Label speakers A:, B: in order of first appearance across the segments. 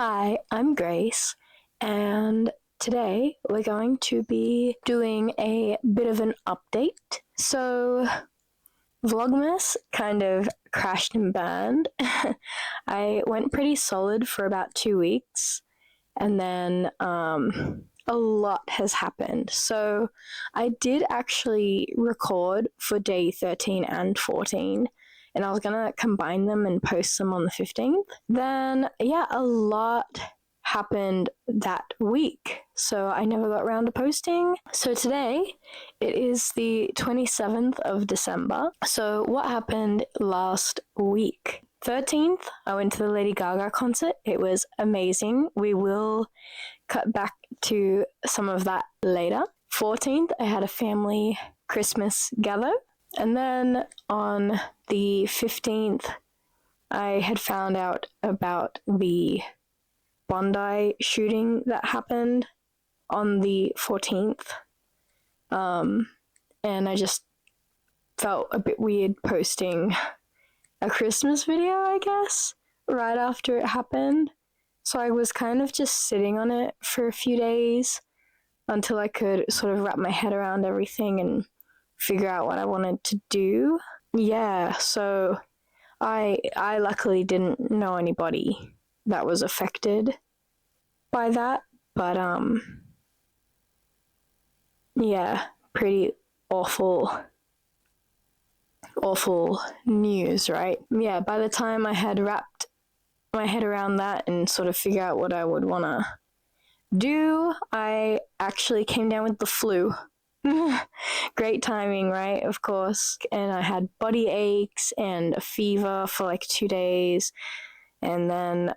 A: Hi, I'm Grace, and today we're going to be doing a bit of an update. So, Vlogmas kind of crashed and burned. I went pretty solid for about 2 weeks, and then a lot has happened. So, I did actually record for day 13 and 14. And I was gonna combine them and post them on the 15th. Then, a lot happened that week, so I never got around to posting. So today, it is the 27th of December. So what happened last week? 13th, I went to the Lady Gaga concert. It was amazing. We will cut back to some of that later. 14th, I had a family Christmas gather. And then on the 15th, I had found out about the Bondi shooting that happened on the 14th. And I just felt a bit weird posting a Christmas video, I guess, right after it happened. So I was kind of just sitting on it for a few days until I could sort of wrap my head around everything and figure out what I wanted to do. So I luckily didn't know anybody that was affected by that, but pretty awful news, right? By the time I had wrapped my head around that and sort of figure out what I would want to do, I actually came down with the flu. Great timing, right? Of course. And I had body aches and a fever for like 2 days. And then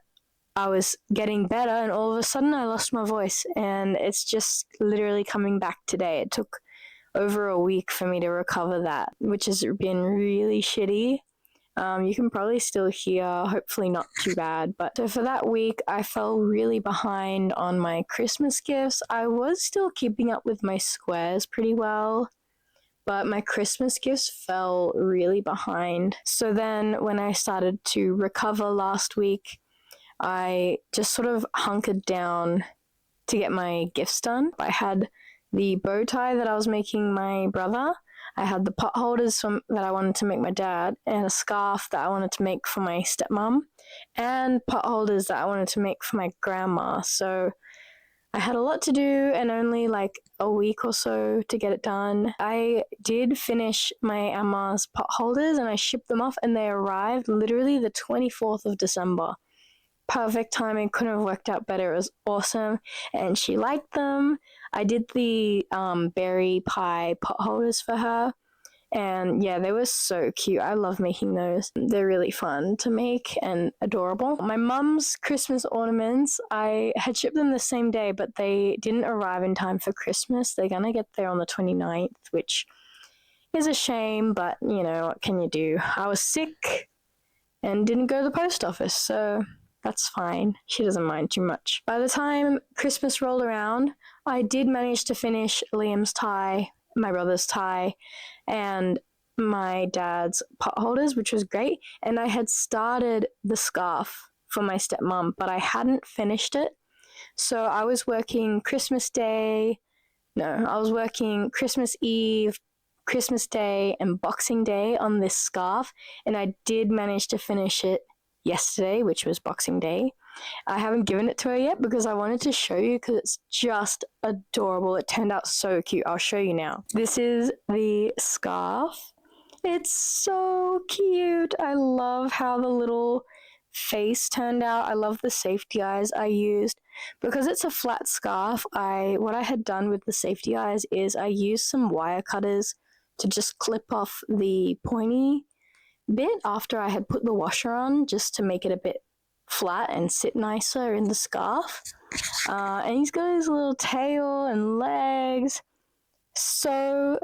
A: I was getting better, and all of a sudden I lost my voice. And it's just literally coming back today. It took over a week for me to recover that, which has been really shitty. You can probably still hear, hopefully not too bad. But so for that week, I fell really behind on my Christmas gifts. I was still keeping up with my squares pretty well, but my Christmas gifts fell really behind. So then when I started to recover last week, I just sort of hunkered down to get my gifts done. I had the bow tie that I was making my brother. I had the pot holders that I wanted to make my dad, and a scarf that I wanted to make for my stepmom, and pot holders that I wanted to make for my grandma. So I had a lot to do and only like a week or so to get it done. I did finish my Emma's pot holders and I shipped them off, and they arrived literally the 24th of December. Perfect timing, couldn't have worked out better. It was awesome, and she liked them. I did the berry pie pot holders for her, and they were so cute. I love making those. They're really fun to make and adorable. My mum's Christmas ornaments, I had shipped them the same day, but they didn't arrive in time for Christmas. They're gonna get there on the 29th, which is a shame, but what can you do? I was sick and didn't go to the post office, so that's fine. She doesn't mind too much. By the time Christmas rolled around, I did manage to finish Liam's tie, my brother's tie, and my dad's pot holders, which was great. And I had started the scarf for my stepmom, but I hadn't finished it. So I was working Christmas Eve, Christmas Day, and Boxing Day on this scarf, and I did manage to finish it yesterday, which was Boxing Day. I haven't given it to her yet because I wanted to show you because it's just adorable. It turned out so cute. I'll show you now. This is the scarf. It's so cute. I love how the little face turned out. I love the safety eyes I used. Because it's a flat scarf, what I had done with the safety eyes is I used some wire cutters to just clip off the pointy bit after I had put the washer on, just to make it a bit flat and sit nicer in the scarf. And he's got his little tail and legs. So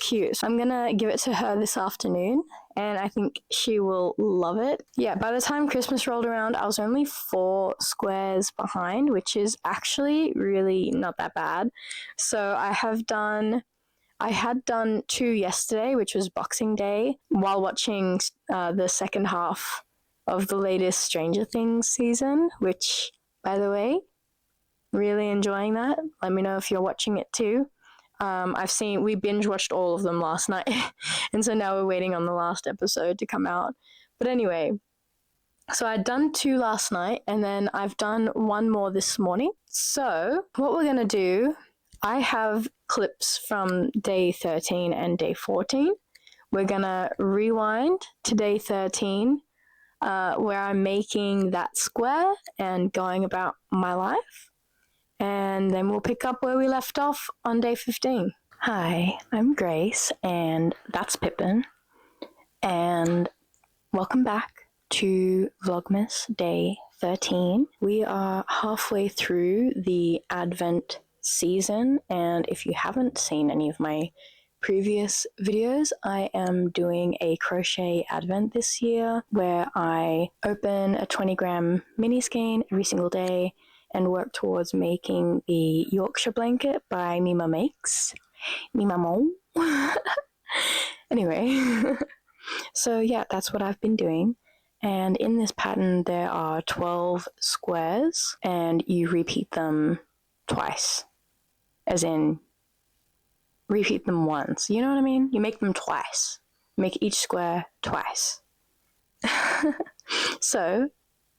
A: cute. So I'm gonna give it to her this afternoon, and I think she will love it. By the time Christmas rolled around, I was only 4 squares behind, which is actually really not that bad. So I had done 2 yesterday, which was Boxing Day, while watching the second half of the latest Stranger Things season, which by the way. Really enjoying that. Let me know if you're watching it too. We binge watched all of them last night, and so now we're waiting on the last episode to come out. But anyway, so I'd done 2 last night, and then I've done 1 more this morning. So what we're gonna do, I have clips from day 13 and day 14. We're gonna rewind to day 13, where I'm making that square and going about my life. And then we'll pick up where we left off on day 15. Hi, I'm Grace, and that's Pippin. And welcome back to Vlogmas day 13. We are halfway through the Advent season, and if you haven't seen any of my previous videos, I am doing a crochet Advent this year where I open a 20-gram mini skein every single day and work towards making the Yorkshire blanket by Mima Makes. Mima Mo. Anyway, so yeah, that's what I've been doing. And in this pattern, there are 12 squares, and you repeat them twice. As in, repeat them once. You know what I mean? You make them twice. Make each square twice. So,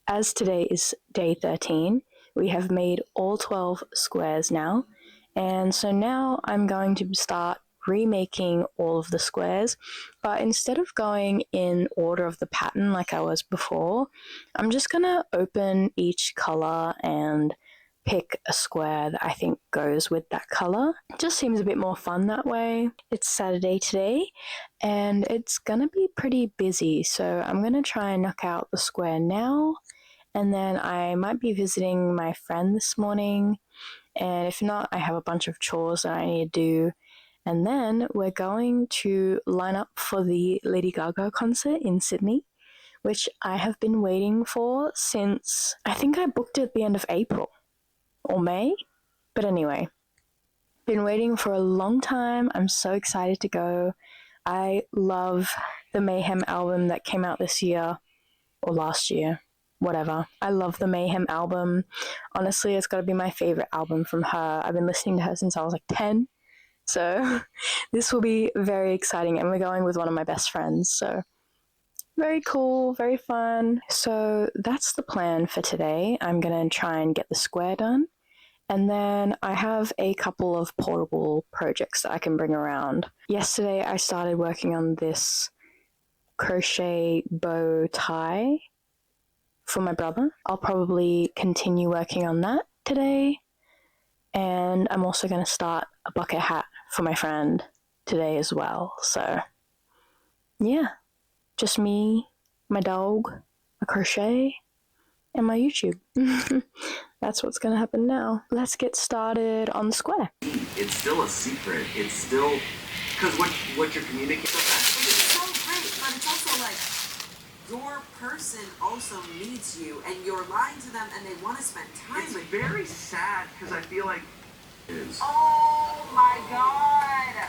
A: as today is day 13, we have made all 12 squares now. And so now I'm going to start remaking all of the squares, but instead of going in order of the pattern like I was before, I'm just gonna open each color and pick a square that I think goes with that color. It just seems a bit more fun that way. It's Saturday today, and it's gonna be pretty busy, so I'm gonna try and knock out the square now, and then I might be visiting my friend this morning, and if not, I have a bunch of chores that I need to do. And then we're going to line up for the Lady Gaga concert in Sydney, which I have been waiting for since, I think I booked it at the end of April or May. But anyway, been waiting for a long time. I'm so excited to go. I love the Mayhem album that came out this year or last year. Whatever. I love the Mayhem album. Honestly, it's got to be my favorite album from her. I've been listening to her since I was like 10. So this will be very exciting, and we're going with one of my best friends. So very cool, very fun. So that's the plan for today. I'm going to try and get the square done. And then I have a couple of portable projects that I can bring around. Yesterday I started working on this crochet bow tie for my brother. I'll probably continue working on that today. And I'm also going to start a bucket hat for my friend today as well. So, yeah, just me, my dog, a crochet, and my YouTube. That's what's going to happen now. Let's get started on the square.
B: It's still a secret. It's still, because what you're communicating.
C: It's so great, but it's also like, your person also needs you, and you're lying to them, and they want to spend time
B: It's
C: with
B: very sad, because I feel like
C: Oh my god!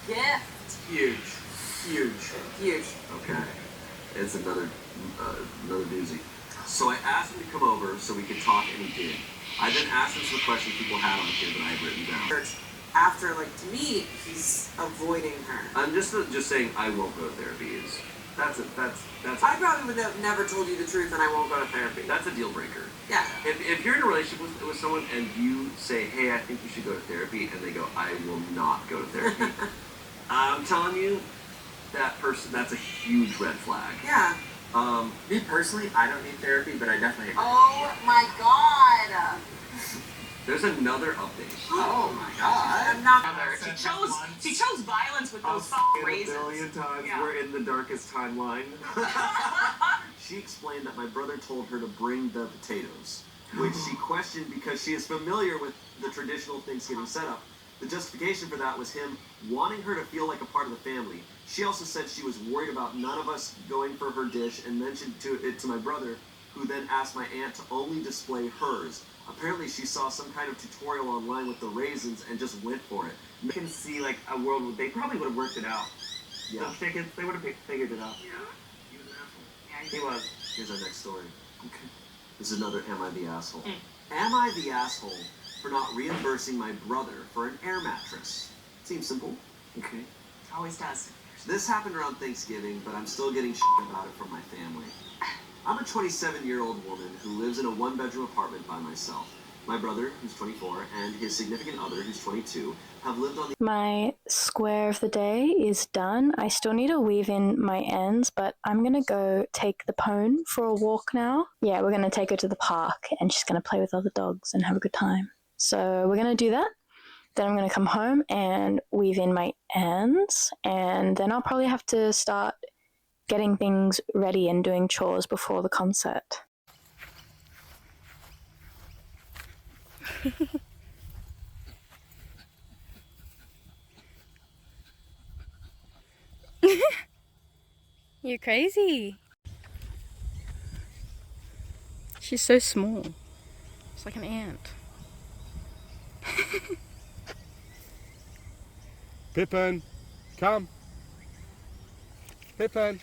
C: Gift.
B: Huge. Okay, it's another doozy. So I asked him to come over so we could talk, and he did. I then asked him some questions people had on him that I had written down.
C: After, like, to me, he's avoiding her.
B: I'm just saying I won't go to therapy. That's
C: I probably would have never told you the truth, and I won't go to therapy.
B: That's a deal breaker.
C: Yeah.
B: If you're in a relationship with someone and you say, hey, I think you should go to therapy, and they go, I will not go to therapy, I'm telling you, that person, that's a huge red flag.
C: Yeah.
D: Me personally, I don't need therapy, but I definitely agree.
C: Oh my god.
B: There's another update.
C: Oh my god. I'm not.
E: She chose violence with those raisins.
B: A million times.
E: Yeah.
B: We're in the darkest timeline. She explained that my brother told her to bring the potatoes, which she questioned because she is familiar with the traditional Thanksgiving setup. The justification for that was him wanting her to feel like a part of the family. She also said she was worried about none of us going for her dish and mentioned it to my brother, who then asked my aunt to only display hers. Apparently she saw some kind of tutorial online with the raisins and just went for it.
D: You can see like a world where they probably would have worked it out.
B: Yeah.
D: They would have figured it out.
E: Yeah.
D: He was an asshole. Yeah, he was.
B: Here's our next story. Okay. This is another Am I the Asshole? Am I the asshole for not reimbursing my brother for an air mattress? Seems simple.
D: Okay.
E: Always does.
B: This happened around Thanksgiving, but I'm still getting shit about it from my family. I'm a 27-year-old woman who lives in a one-bedroom apartment by myself. My brother, who's 24, and his significant other, who's 22, have lived on the...
A: My square of the day is done. I still need to weave in my ends, but I'm going to go take the pone for a walk now. Yeah, we're going to take her to the park and she's going to play with other dogs and have a good time. So we're going to do that. Then I'm going to come home and weave in my ends, and then I'll probably have to start getting things ready and doing chores before the concert.
F: You're crazy. She's so small. It's like an ant.
G: Pippin, come. Pippin.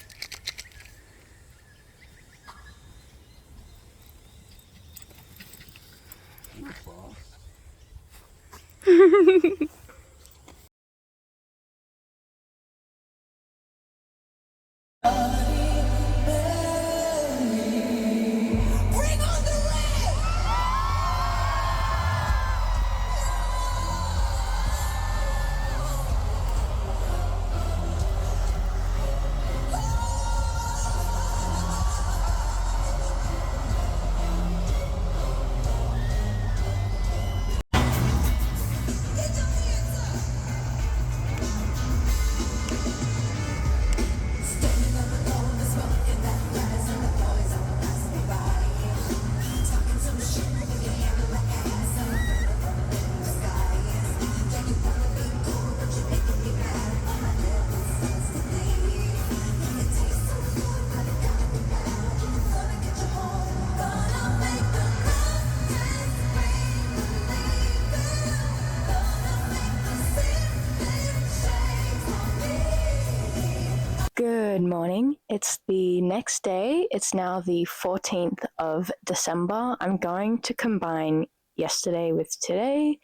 A: Good morning. It's the next day. It's now the 14th of December. I'm going to combine yesterday with today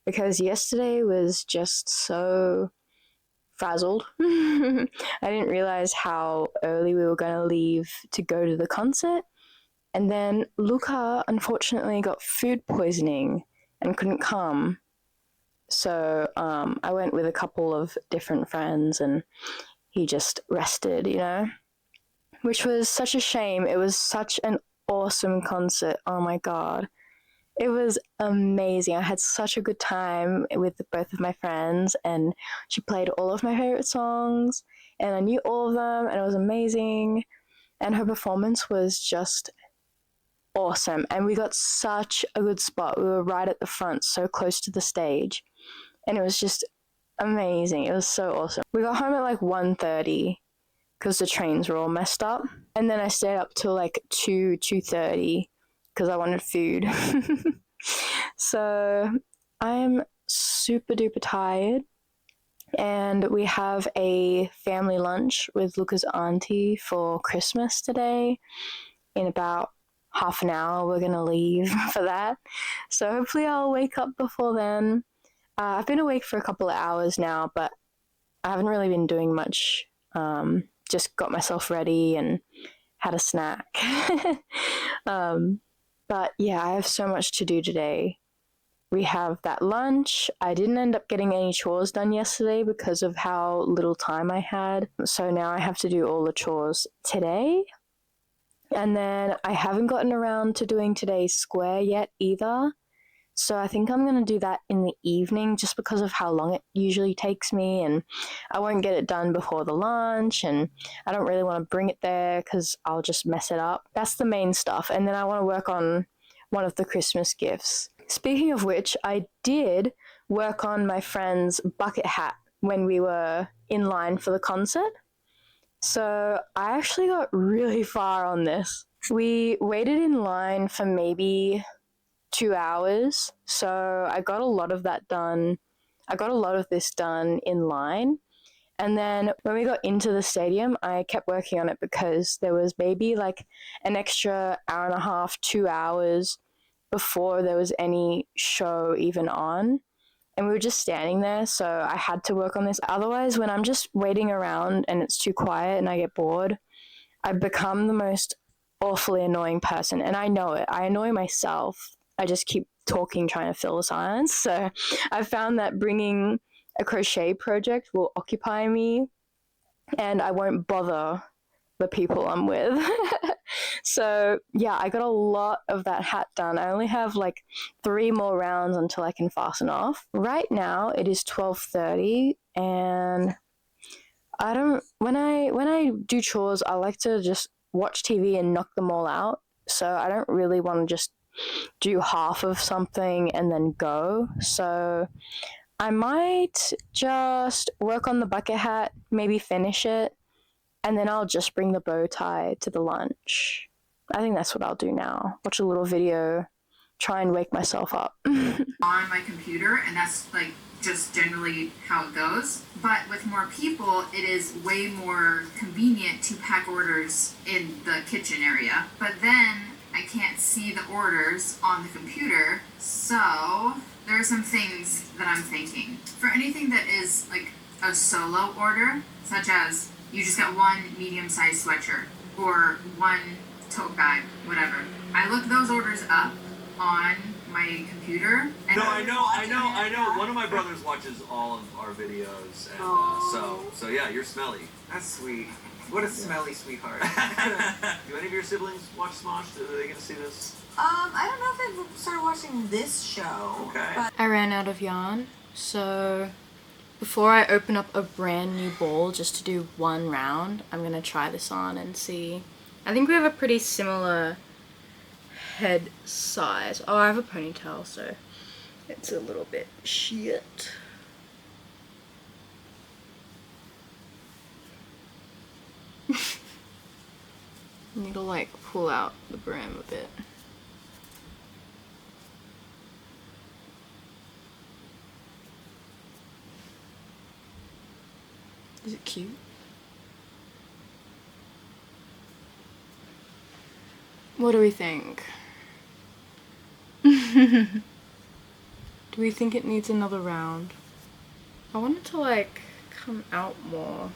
A: because yesterday was just so frazzled. I didn't realize how early we were going to leave to go to the concert. And then Luca unfortunately got food poisoning and couldn't come. So I went with a couple of different friends and he just rested, which was such a shame. It was such an awesome concert. Oh my God. It was amazing. I had such a good time with both of my friends, and she played all of my favorite songs, and I knew all of them, and it was amazing. And her performance was just awesome. And we got such a good spot. We were right at the front, so close to the stage. And it was just amazing. It was so awesome. We got home at like 1:30 because the trains were all messed up. And then I stayed up till like 2:30 because I wanted food. So I am super duper tired. And we have a family lunch with Luca's auntie for Christmas today. In about half an hour, we're going to leave for that. So hopefully I'll wake up before then. I've been awake for a couple of hours now, but I haven't really been doing much. Just got myself ready and had a snack. But yeah, I have so much to do today. We have that lunch. I didn't end up getting any chores done yesterday because of how little time I had. So now I have to do all the chores today. And then I haven't gotten around to doing today's square yet either. So I think I'm going to do that in the evening just because of how long it usually takes me, and I won't get it done before the lunch, and I don't really want to bring it there because I'll just mess it up. That's the main stuff. And then I want to work on one of the Christmas gifts. Speaking of which, I did work on my friend's bucket hat when we were in line for the concert. So I actually got really far on this. We waited in line for maybe 2 hours. So I got a lot of that done. I got a lot of this done in line. And then when we got into the stadium, I kept working on it because there was maybe like an extra hour and a half, 2 hours before there was any show even on. And we were just standing there, so I had to work on this. Otherwise, when I'm just waiting around and it's too quiet and I get bored, I become the most awfully annoying person. And I know it. I annoy myself. I just keep talking, trying to fill the silence. So I found that bringing a crochet project will occupy me and I won't bother the people I'm with. So yeah, I got a lot of that hat done. I only have like 3 more rounds until I can fasten off. Right now it is 12:30 and I don't when I do chores, I like to just watch TV and knock them all out. So I don't really want to just do half of something and then go. So I might just work on the bucket hat, maybe finish it, and then I'll just bring the bow tie to the lunch. I think that's what I'll do now. Watch a little video, try and wake myself up.
H: On my computer, and that's like just generally how it goes. But with more people, it is way more convenient to pack orders in the kitchen area. But then I can't see the orders on the computer, so there are some things that I'm thinking. For anything that is like a solo order, such as you just got one medium-sized sweatshirt or one tote bag, whatever. I look those orders up on my computer. And
B: No, I know. One of my brothers watches all of our videos, and so yeah, you're smelly.
D: That's sweet. What a smelly sweetheart.
B: Do any of your siblings watch Smosh? Are they gonna see this?
C: I don't know if I've started watching this show.
B: Okay.
C: But
F: I ran out of yarn, so before I open up a brand new ball just to do one round, I'm gonna try this on and see. I think we have a pretty similar head size. Oh, I have a ponytail, so it's a little bit shit. Need to like pull out the brim a bit. Is it cute? What do we think? Do we think it needs another round? I want it to like come out more.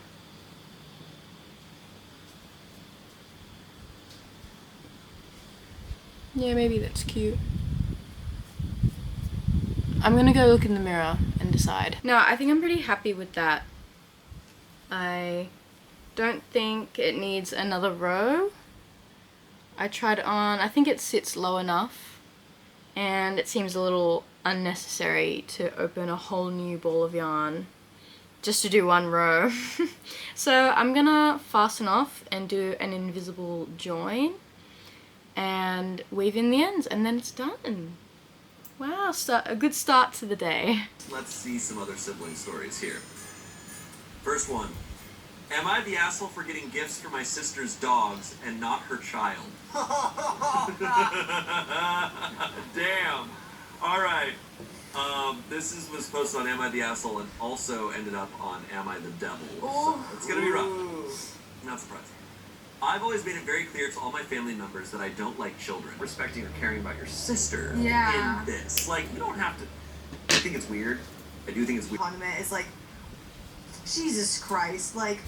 F: Yeah, maybe that's cute. I'm gonna go look in the mirror and decide. No, I think I'm pretty happy with that. I don't think it needs another row. I tried it on, I think it sits low enough, and it seems a little unnecessary to open a whole new ball of yarn just to do one row. So I'm gonna fasten off and do an invisible join and weave in the ends, and then it's done. Wow, a good start to the day.
B: Let's see some other sibling stories here. First one. Am I the asshole for getting gifts for my sister's dogs and not her child? Damn. All right. This was posted on Am I the Asshole and also ended up on Am I the Devil? So it's gonna be rough. Not surprising. I've always made it very clear to all my family members that I don't like children. Respecting or caring about your sister in this. Like, you don't have to. I think it's weird. I do think it's weird.
C: Condiment is like, Jesus Christ, like,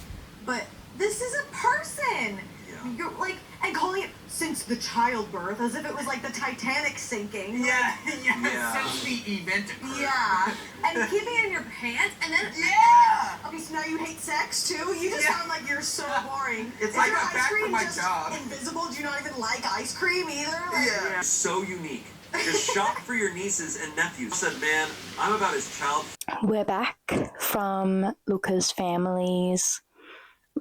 C: but this is a person.
B: Yeah.
C: You're like, and calling it since the childbirth as if it was like the Titanic sinking.
D: Yeah,
B: Yeah.
D: since the event occurred.
C: Yeah. And keeping it in your pants and then
D: Yeah.
C: Okay, so now you hate sex too? You just sound like you're so boring.
D: It's
C: Is
D: like
C: your
D: I'm
C: ice
D: back
C: cream
D: from my
C: just
D: job.
C: invisible? Do you not even like ice cream either? Like,
D: Yeah.
B: So unique. You're shocked for your nieces and nephews. Said, man, I'm about his child.
A: We're back from Luca's family's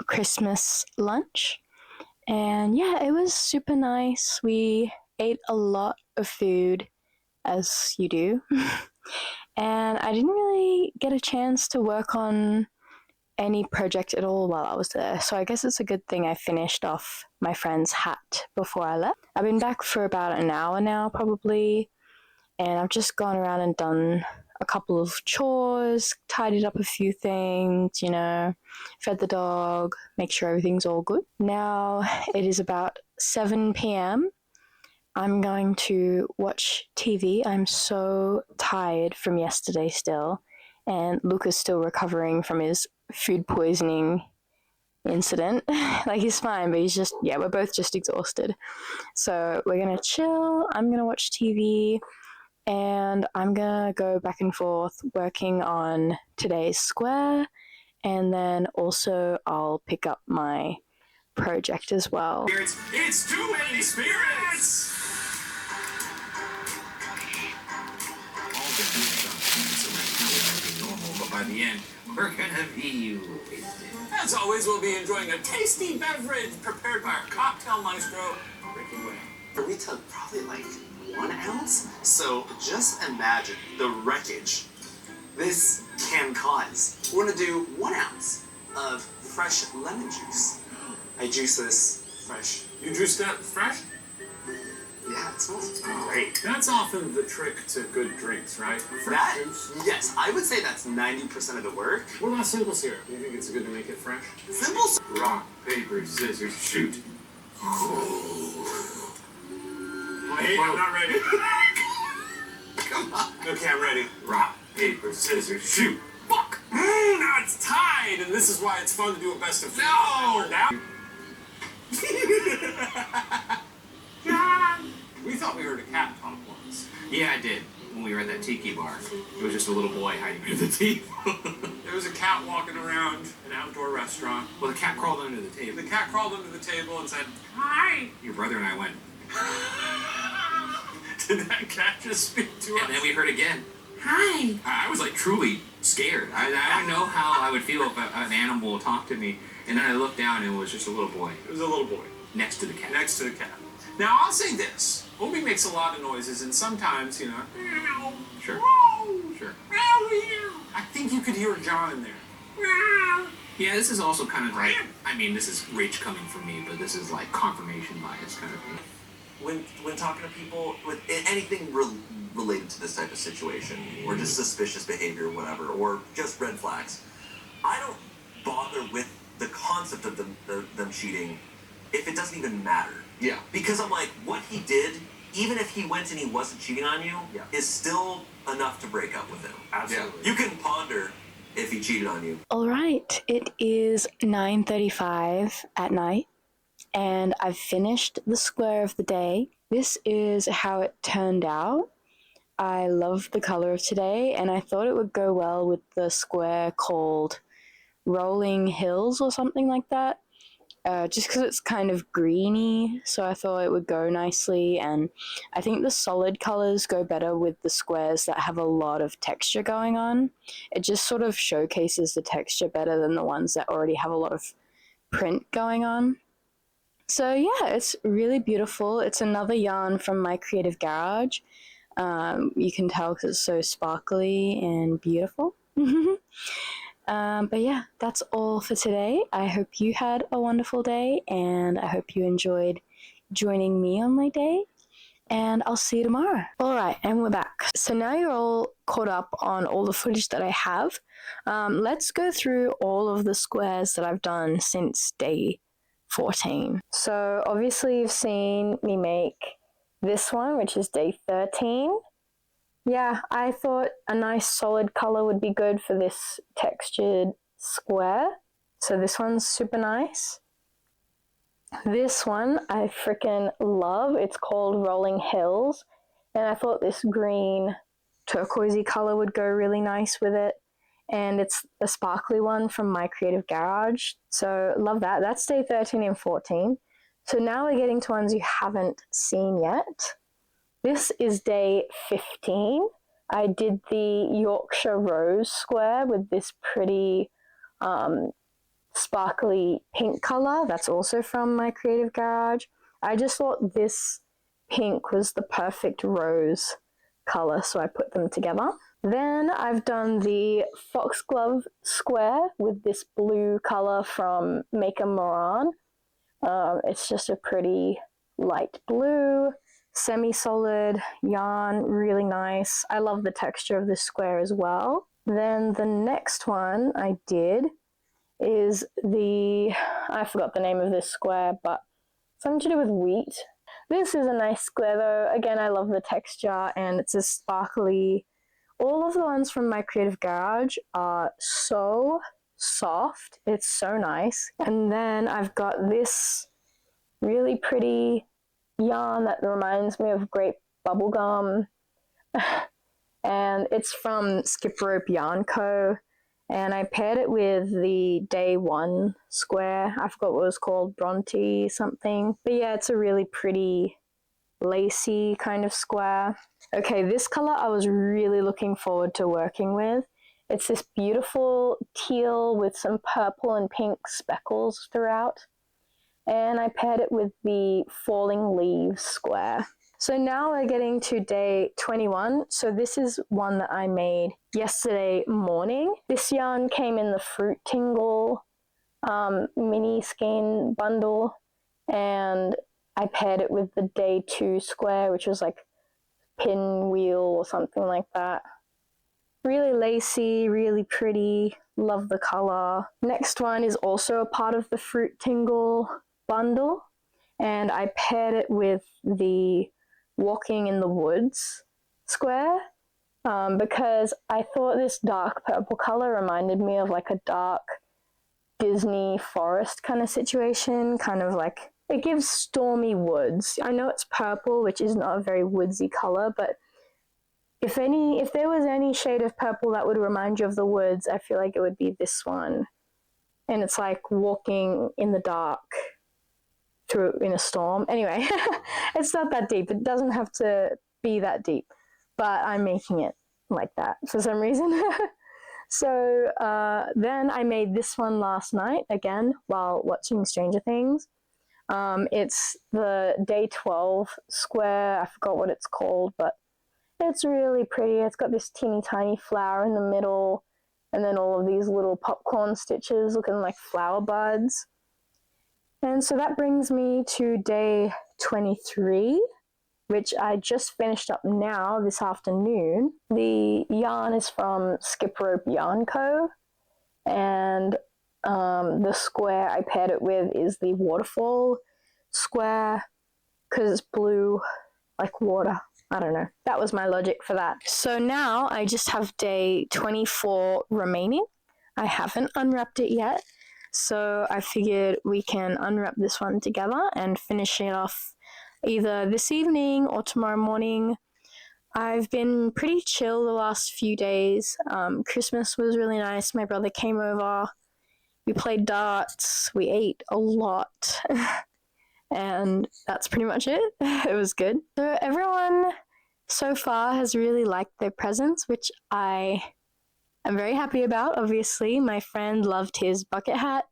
A: Christmas lunch. And yeah, it was super nice. We ate a lot of food, as you do. And I didn't really get a chance to work on any project at all while I was there. So I guess it's a good thing I finished off my friend's hat before I left. I've been back for about an hour now, probably. And I've just gone around and done a couple of chores, tidied up a few things, you know, fed the dog, make sure everything's all good. Now it is about 7 p.m. I'm going to watch TV. I'm so tired from yesterday still, and Luca's still recovering from his food poisoning incident. Like, he's fine, but he's just, yeah, we're both just exhausted. So we're gonna chill, I'm gonna watch TV, and I'm gonna go back and forth working on today's square, and then also I'll pick up my project as well.
B: It's too many spirits!
D: All the good stuff is normal, but by the end, we're gonna be wasted.
B: As always, we'll be enjoying a tasty beverage prepared by our cocktail maestro, Ricky Way. We took probably like 1 ounce. So just imagine the wreckage this can cause. We're gonna do 1 ounce of fresh lemon juice. I juice this fresh.
I: You juiced that fresh?
B: Yeah, it smells great.
I: That's often the trick to good drinks, right?
B: That, yes, I would say that's 90% of the work.
I: What about simple syrup? Do you think it's good to make it fresh?
B: Simple.
D: Rock, paper, scissors, shoot.
I: Wait, I'm not ready.
B: Come on.
I: Okay, I'm ready.
D: Rock, paper, scissors, shoot.
I: Fuck! Now it's tied, and this is why it's fun to do a best of.
B: No!
I: Now. We thought we heard a cat talk once.
D: Yeah, I did. When we were at that tiki bar. It was just a little boy hiding under the table.
I: There was a cat walking around an outdoor restaurant.
D: Well, the cat crawled under the table.
I: The cat crawled under the table and said, "Hi."
D: Your brother and I went,
I: Did that cat just speak to us?
D: and then we heard again.
H: Hi.
D: I was like truly scared. I don't know how I would feel if an animal talked to me. And then I looked down and it was just a little boy
I: It was a little boy
D: next to the cat.
I: next to the cat. Now, I'll say this. Obi makes a lot of noises, and sometimes, you know, meow,
D: Sure.
I: whoa,
D: Sure.
I: meow, meow. I think you could hear John in there. Meow.
D: Yeah, this is also kind of like, I mean, this is rage coming from me, but this is like confirmation bias kind of thing.
B: When talking to people with anything related to this type of situation, or just suspicious behavior, whatever, or just red flags, I don't bother with the concept of them cheating if it doesn't even matter.
D: Yeah.
B: Because I'm like, what he did, even if he went and he wasn't cheating on you, is still enough to break up with him.
I: Absolutely.
B: You can ponder if he cheated on you.
A: All right, it is 9:35 at night, and I've finished the square of the day. This is how it turned out. I love the color of today, and I thought it would go well with the square called Rolling Hills or something like that. Just because it's kind of greeny, so I thought it would go nicely, and I think the solid colors go better with the squares that have a lot of texture going on. It just sort of showcases the texture better than the ones that already have a lot of print going on. So yeah, it's really beautiful. It's another yarn from my creative garage. You can tell because it's so sparkly and beautiful. But yeah, that's all for today. I hope you had a wonderful day, and I hope you enjoyed joining me on my day, and I'll see you tomorrow. All right, and we're back. So now you're all caught up on all the footage that I have. Let's go through all of the squares that I've done since day 14. So obviously you've seen me make this one, which is day 13. Yeah, I thought a nice solid color would be good for this textured square. So this one's super nice. This one I freaking love. It's called Rolling Hills. And I thought this green turquoisey color would go really nice with it. And it's a sparkly one from my creative garage. So love that. That's day 13 and 14. So now we're getting to ones you haven't seen yet. This is day 15. I did the Yorkshire Rose square with this pretty sparkly pink color. That's also from my creative garage. I just thought this pink was the perfect rose color, so I put them together. Then I've done the foxglove square with this blue color from Maker Moran. It's just a pretty light blue, semi-solid yarn, really nice. I love the texture of this square as well. Then the next one I did is I forgot the name of this square, but something to do with wheat. This is a nice square though. Again, I love the texture and it's a sparkly. All of the ones from my Creative Garage are so soft. It's so nice. And then I've got this really pretty yarn that reminds me of grape bubblegum. And it's from Skip Rope Yarn Co. And I paired it with the Day One square. I forgot what it was called, Bronte something. But yeah, it's a really pretty lacy kind of square. Okay, this color I was really looking forward to working with. It's this beautiful teal with some purple and pink speckles throughout. And I paired it with the Falling Leaves square. So now we're getting to day 21. So this is one that I made yesterday morning. This yarn came in the Fruit Tingle mini skein bundle, and I paired it with the day 2 square, which was like pinwheel or something like that. Really lacy, really pretty, love the color. Next one is also a part of the Fruit Tingle bundle, and I paired it with the Walking in the Woods square because I thought this dark purple color reminded me of like a dark Disney forest kind of situation, kind of like, it gives stormy woods. I know it's purple, which is not a very woodsy color, but if there was any shade of purple that would remind you of the woods, I feel like it would be this one. And it's like walking in the dark through in a storm. Anyway, it's not that deep. It doesn't have to be that deep, but I'm making it like that for some reason. So then I made this one last night again while watching Stranger Things. It's the day 12 square. I forgot what it's called, but it's really pretty. It's got this teeny tiny flower in the middle, and then all of these little popcorn stitches looking like flower buds. And so that brings me to day 23, which I just finished up now this afternoon. The yarn is from Skip Rope Yarn Co. And the square I paired it with is the Waterfall square because it's blue like water. I don't know. That was my logic for that. So now I just have day 24 remaining. I haven't unwrapped it yet. So I figured we can unwrap this one together and finish it off either this evening or tomorrow morning. I've been pretty chill the last few days. Christmas was really nice. My brother came over. We played darts. We ate a lot. And that's pretty much it. It was good. So everyone so far has really liked their presents, which I am very happy about. Obviously, my friend loved his bucket hat.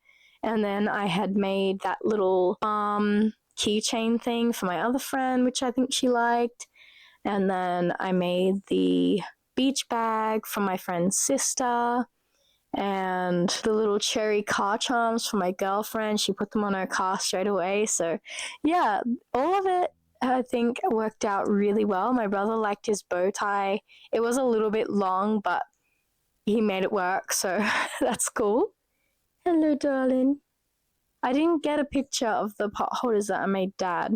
A: And then I had made that little keychain thing for my other friend, which I think she liked. And then I made the beach bag for my friend's sister. And the little cherry car charms for my girlfriend. She put them on her car straight away. So yeah, all of it I think worked out really well. My brother liked his bow tie. It was a little bit long, but he made it work, so that's cool. Hello, darling. I didn't get a picture of the pot holders that I made Dad,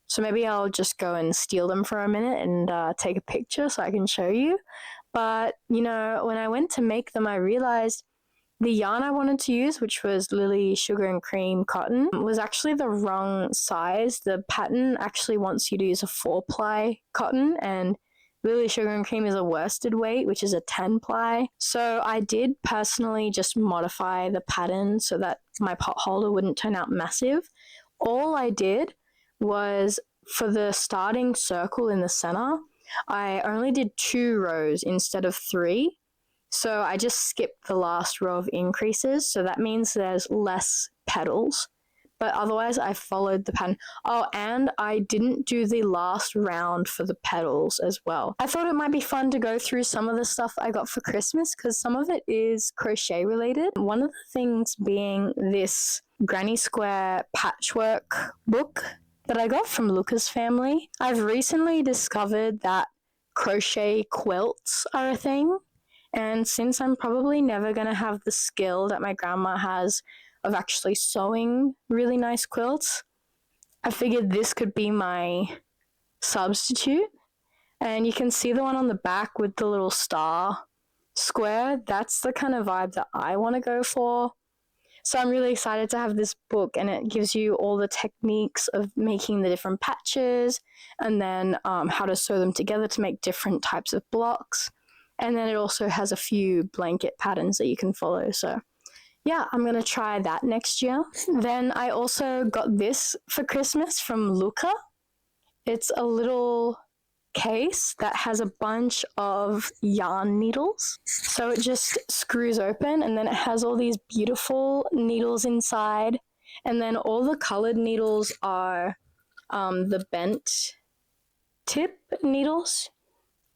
A: so maybe I'll just go and steal them for a minute and take a picture so I can show you. But, you know, when I went to make them, I realized the yarn I wanted to use, which was Lily Sugar and Cream cotton, was actually the wrong size. The pattern actually wants you to use a 4-ply cotton, and Lily Sugar and Cream is a worsted weight, which is a 10-ply. So I did personally just modify the pattern so that my pot holder wouldn't turn out massive. All I did was, for the starting circle in the center, I only did 2 rows instead of 3. So I just skipped the last row of increases. So that means there's less petals. But otherwise, I followed the pattern. Oh, and I didn't do the last round for the petals as well. I thought it might be fun to go through some of the stuff I got for Christmas because some of it is crochet related. One of the things being this Granny Square patchwork book that I got from Luca's family. I've recently discovered that crochet quilts are a thing. And since I'm probably never going to have the skill that my grandma has of actually sewing really nice quilts, I figured this could be my substitute. And you can see the one on the back with the little star square. That's the kind of vibe that I want to go for. So I'm really excited to have this book, and it gives you all the techniques of making the different patches, and then how to sew them together to make different types of blocks. And then it also has a few blanket patterns that you can follow. So yeah, I'm going to try that next year. Then I also got this for Christmas from Luca. It's a little case that has a bunch of yarn needles. So it just screws open, and then it has all these beautiful needles inside. And then all the colored needles are the bent tip needles,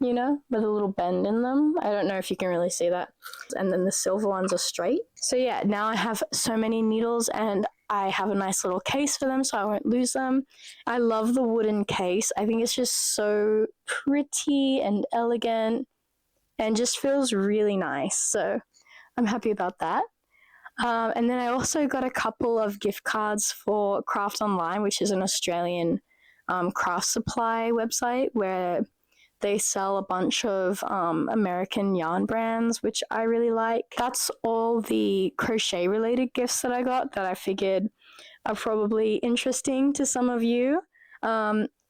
A: you know, with a little bend in them. I don't know if you can really see that. And then the silver ones are straight. So yeah, now I have so many needles, and I have a nice little case for them so I won't lose them. I love the wooden case. I think it's just so pretty and elegant and just feels really nice. So I'm happy about that. And then I also got a couple of gift cards for Craft Online, which is an Australian craft supply website where they sell a bunch of American yarn brands, which I really like. That's all the crochet-related gifts that I got that I figured are probably interesting to some of you.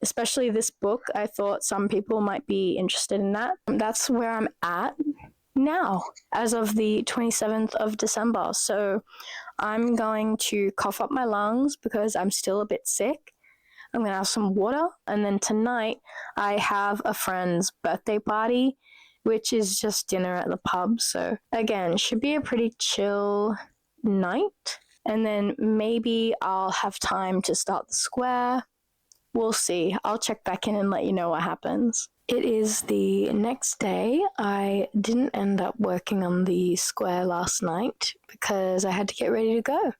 A: Especially this book. I thought some people might be interested in that. That's where I'm at now, as of the 27th of December. So I'm going to cough up my lungs because I'm still a bit sick. I'm going to have some water, and then tonight I have a friend's birthday party, which is just dinner at the pub. So again, should be a pretty chill night, and then maybe I'll have time to start the square. We'll see. I'll check back in and let you know what happens. It is the next day. I didn't end up working on the square last night because I had to get ready to go.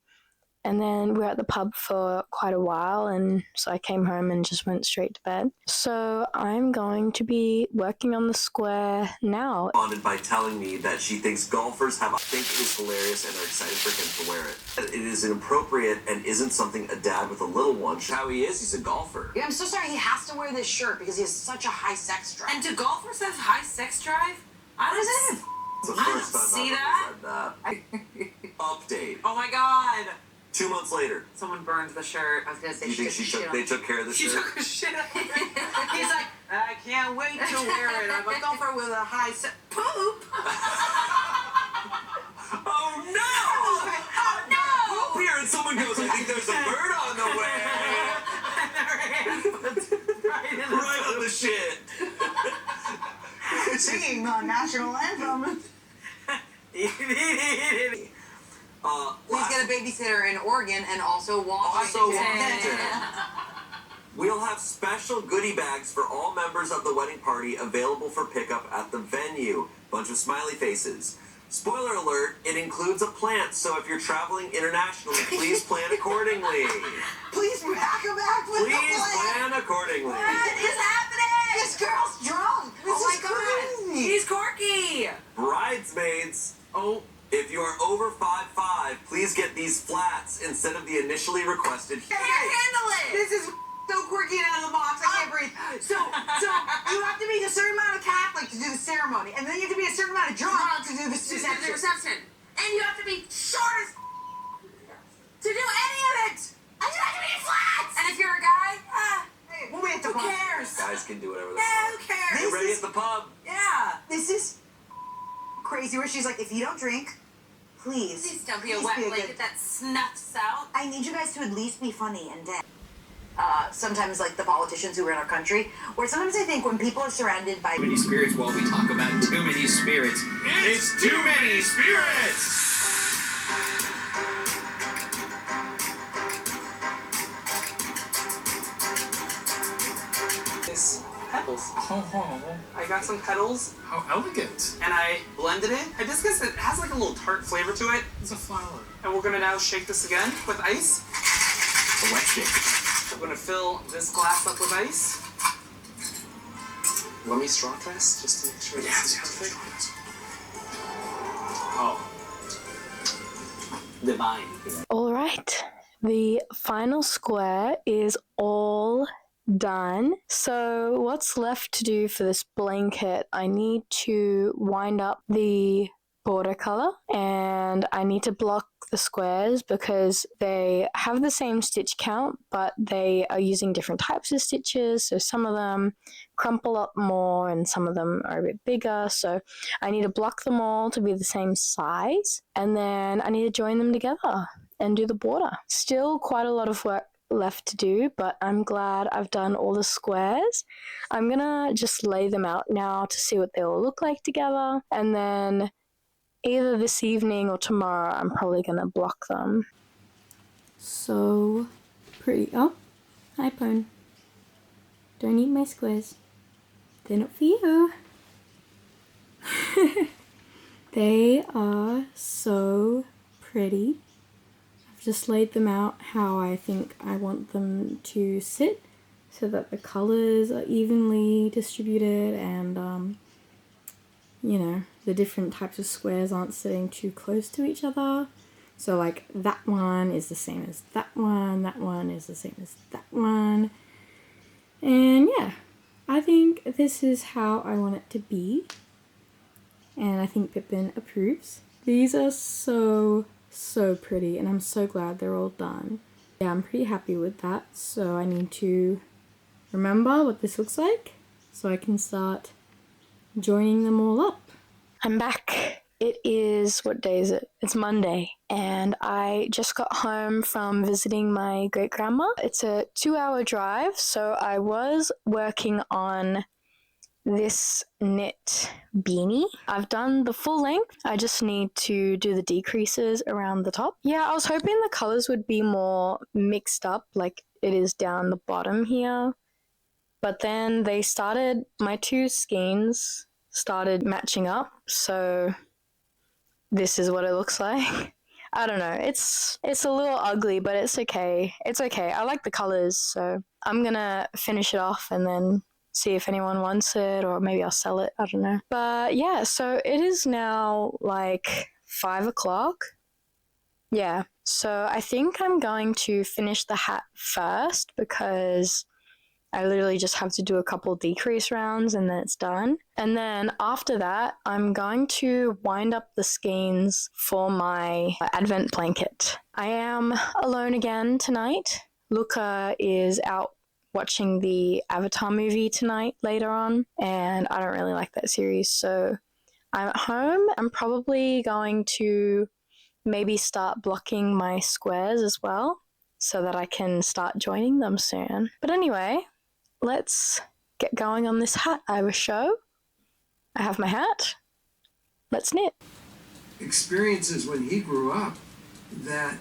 A: And then we were at the pub for quite a while, and so I came home and just went straight to bed. So I'm going to be working on the square now.
B: Responded by telling me that she thinks golfers have think it is hilarious and are excited for him to wear it. It is inappropriate and isn't something a dad with a little one. How he is, he's a golfer.
C: Yeah, I'm so sorry he has to wear this shirt because he has such a high sex drive. And do golfers have high sex drive? I don't
B: It's the first time
C: see
B: I've ever said that. Update.
C: Oh my god.
B: 2 months later.
C: Someone burned the shirt. I was gonna say
B: You think they took care of the
C: She
B: shirt?
C: took her shit up. He's like, I can't wait to wear it. I'm a golfer with a high poop.
B: Oh no!
C: Oh no!
B: Poop here, and someone goes, I think there's a bird on the way. Right on the shit.
C: Singing the national anthem. Please get a babysitter in Oregon and also Washington.
B: We'll have special goodie bags for all members of the wedding party available for pickup at the venue. Bunch of smiley faces. Spoiler alert, it includes a plant, so if you're traveling internationally, please plan accordingly.
C: Please pack a bag with
B: Please plan accordingly.
C: What is happening? This girl's drunk. Oh my god. He's quirky.
B: Bridesmaids.
C: Oh.
B: If you are over 5'5", please get these flats instead of the initially requested.
C: Can't handle it. This is so quirky and out of the box. I can't breathe. So you have to be a certain amount of Catholic to do the ceremony, and then you have to be a certain amount of drunk to do the reception. And you have to be short as to do any of it. And you have to be flats. And if you're a guy, we'll be at the pub. Who cares?
B: Guys can do whatever they
C: Yeah,
B: want.
C: who cares?
B: Get ready at the pub.
C: Yeah. This is crazy where she's like, if you don't drink, please
E: don't be a wet blanket that snuffs out.
C: I need you guys to at least be funny and dead. Sometimes like the politicians who run our country, or sometimes I think when people are surrounded by
D: Too many spirits while we talk about too many spirits. It's too many spirits!
I: Petals.
D: Oh,
I: I got some petals
D: how elegant.
I: and I blended it. I just guess it has like a little tart flavor to it.
D: It's a flower.
I: And we're gonna now shake this again with ice.
D: A wet shake.
I: I'm gonna fill this glass up with ice. Let me straw test just to make sure it's perfect. Oh. Divine.
A: All right, The final square is all done. So what's left to do for this blanket? I need to wind up the border color and I need to block the squares because they have the same stitch count, but they are using different types of stitches. So some of them crumple up more and some of them are a bit bigger. So I need to block them all to be the same size and then I need to join them together and do the border. Still quite a lot of work left to do, but I'm glad I've done all the squares. I'm gonna just lay them out now to see what they all look like together, and then either this evening or tomorrow I'm probably gonna block them.
F: So pretty. Oh, hi Pone. Don't eat my squares. They're not for you. They are so pretty. I've just laid them out how I think I want them to sit so that the colors are evenly distributed and you know, the different types of squares aren't sitting too close to each other. So like that one is the same as that one is the same as that one. And yeah, I think this is how I want it to be. And I think Pippin approves. These are so pretty and I'm so glad they're all done. Yeah, I'm pretty happy with that. So I need to remember what this looks like so I can start joining them all up.
A: I'm back. It is, what day is it? It's Monday, and I just got home from visiting my great grandma. It's a 2-hour drive, so I was working on this knit beanie. I've done the full length. I just need to do the decreases around the top. Yeah, I was hoping the colors would be more mixed up like it is down the bottom here. But then my two skeins started matching up, so this is what it looks like. I don't know. It's a little ugly, but it's okay. It's okay. I like the colors, so I'm gonna finish it off and then see if anyone wants it, or maybe I'll sell it. I don't know. But yeah, so it is now like 5 o'clock. Yeah. So I think I'm going to finish the hat first because I literally just have to do a couple decrease rounds and then it's done. And then after that, I'm going to wind up the skeins for my advent blanket. I am alone again tonight. Luca is out watching the Avatar movie tonight later on, and I don't really like that series, so I'm at home. I'm probably going to maybe start blocking my squares as well so that I can start joining them soon. But anyway, let's get going on this hat. I have a show. I have my hat. Let's knit.
J: Experiences when he grew up that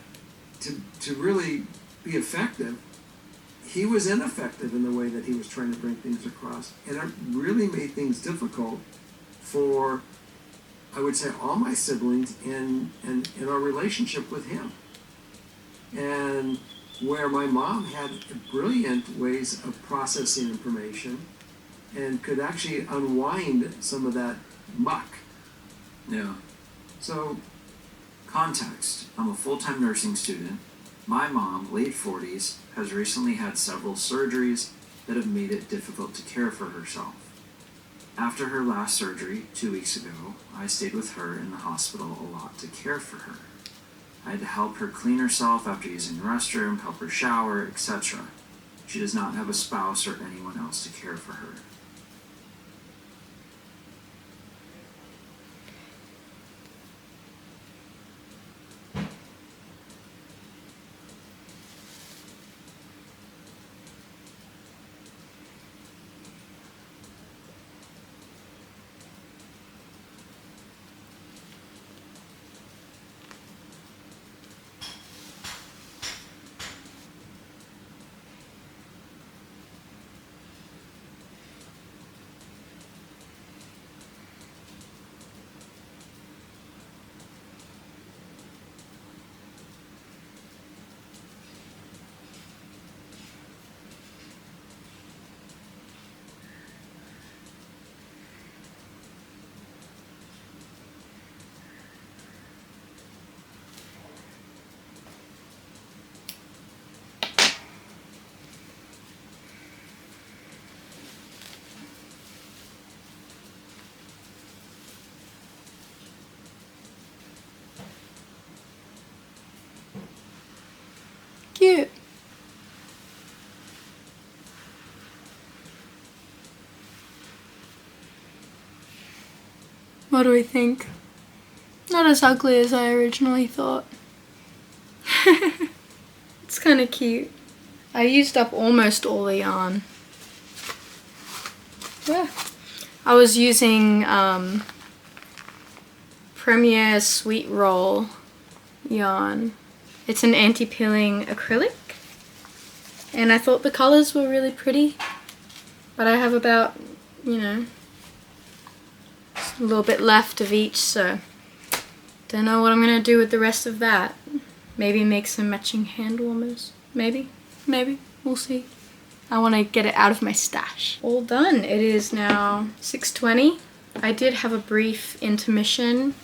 J: to really be effective, he was ineffective in the way that he was trying to bring things across. And it really made things difficult for, I would say, all my siblings in our relationship with him. And where my mom had brilliant ways of processing information and could actually unwind some of that muck.
D: Yeah.
J: So,
D: Context. I'm a full-time nursing student. My mom, late 40s, has recently had several surgeries that have made it difficult to care for herself. After her last surgery, 2 weeks ago, I stayed with her in the hospital a lot to care for her. I had to help her clean herself after using the restroom, help her shower, etc. She does not have a spouse or anyone else to care for her.
F: What do we think? Not as ugly as I originally thought. It's kind of cute. I used up almost all the yarn. Yeah. I was using Premier Sweet Roll yarn. It's an anti-peeling acrylic. And I thought the colours were really pretty. But I have about, you know, a little bit left of each, so don't know what I'm gonna do with the rest of that. Maybe make some matching hand warmers. Maybe, we'll see. I want to get it out of my stash. All done. It is now 6:20. I did have a brief intermission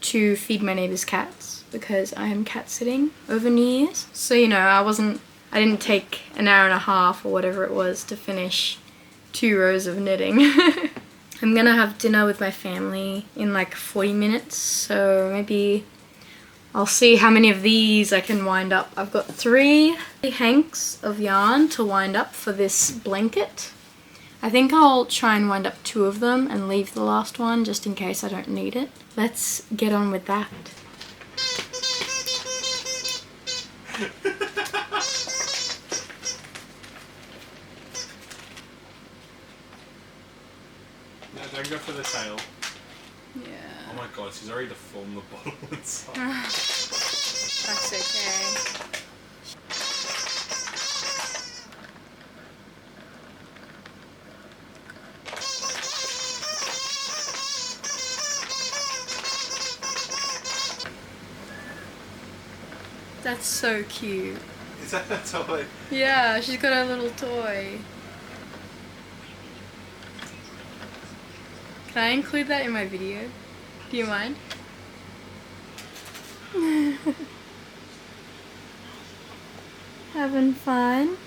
F: to feed my neighbor's cats because I am cat sitting over New Year's. So, you know, I didn't take an hour and a half or whatever it was to finish 2 rows of knitting. I'm gonna have dinner with my family in like 40 minutes, so maybe I'll see how many of these I can wind up. I've got 3 hanks of yarn to wind up for this blanket. I think I'll try and wind up 2 of them and leave the last one just in case I don't need it. Let's get on with that.
I: No, don't go for the tail.
F: Yeah.
I: Oh my god, she's already deformed the bottle inside.
F: That's okay. That's so cute.
I: Is that a toy?
F: Yeah, she's got a little toy. Can I include that in my video? Do you mind? Having fun?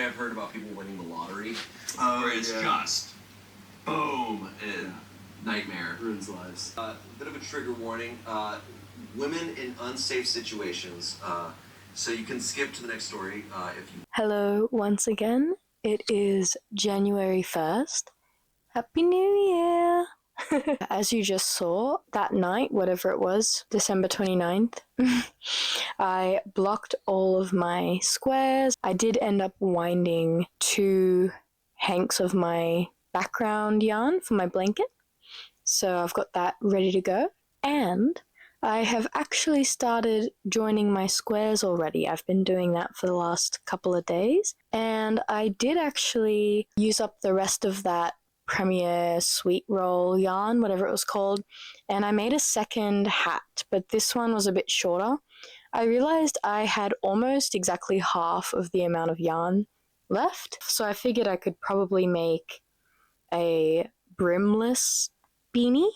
B: I've heard about people winning the lottery,
J: Oh,
B: where it's
J: yeah.
B: just boom and nightmare.
J: Ruins lives.
B: Bit of a trigger warning. Women in unsafe situations. So you can skip to the next story if you.
A: Hello once again. It is January 1st. Happy New Year! As you just saw, that night, whatever it was, December 29th, I blocked all of my squares. I did end up winding 2 hanks of my background yarn for my blanket. So I've got that ready to go. And I have actually started joining my squares already. I've been doing that for the last couple of days. And I did actually use up the rest of that Premier Sweet Roll yarn, whatever it was called, and I made a second hat, but this one was a bit shorter. I realized I had almost exactly half of the amount of yarn left, so I figured I could probably make a brimless beanie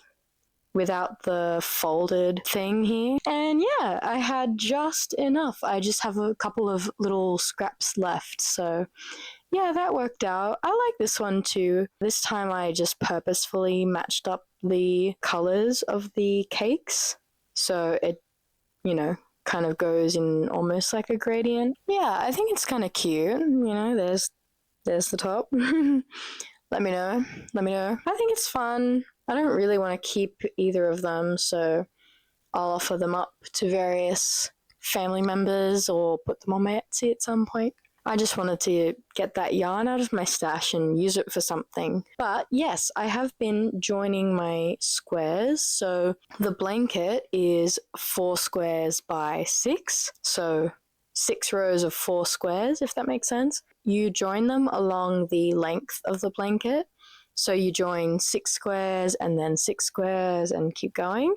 A: without the folded thing here. And yeah, I had just enough. I just have a couple of little scraps left, so yeah, that worked out. I like this one too. This time I just purposefully matched up the colors of the cakes, so it, you know, kind of goes in almost like a gradient. Yeah, I think it's kind of cute. You know, there's the top. Let me know. I think it's fun. I don't really want to keep either of them, so I'll offer them up to various family members or put them on my Etsy at some point. I just wanted to get that yarn out of my stash and use it for something. But yes, I have been joining my squares. So the blanket is 4 squares by 6. So 6 rows of 4 squares, if that makes sense. You join them along the length of the blanket. So you join 6 squares and then 6 squares and keep going.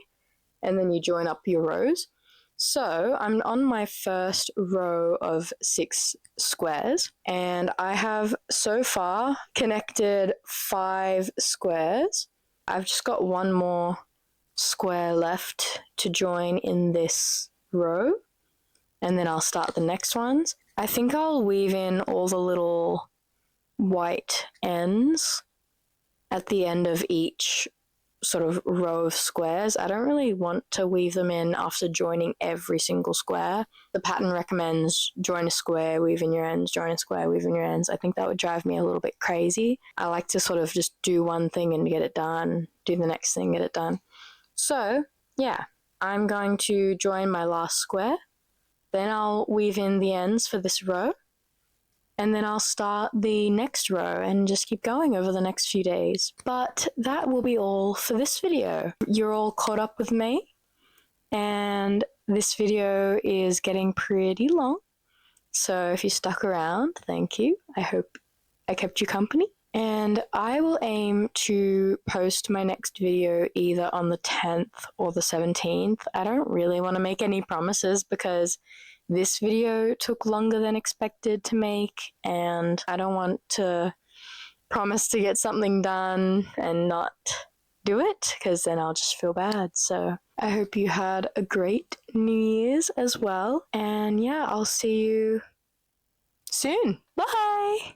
A: And then you join up your rows. So I'm on my first row of 6 squares, and I have so far connected 5 squares. I've just got one more square left to join in this row, and then I'll start the next ones. I think I'll weave in all the little white ends at the end of each sort of row of squares. I don't really want to weave them in after joining every single square. The pattern recommends join a square, weave in your ends, join a square, weave in your ends. I think that would drive me a little bit crazy. I like to sort of just do one thing and get it done, do the next thing, get it done. So, yeah, I'm going to join my last square, then I'll weave in the ends for this row, and then I'll start the next row and just keep going over the next few days. But that will be all for this video. You're all caught up with me, and this video is getting pretty long. So if you stuck around, thank you. I hope I kept you company. And I will aim to post my next video either on the 10th or the 17th. I don't really want to make any promises because this video took longer than expected to make, and I don't want to promise to get something done and not do it, because then I'll just feel bad. So I hope you had a great New Year's as well, and yeah, I'll see you soon. Bye!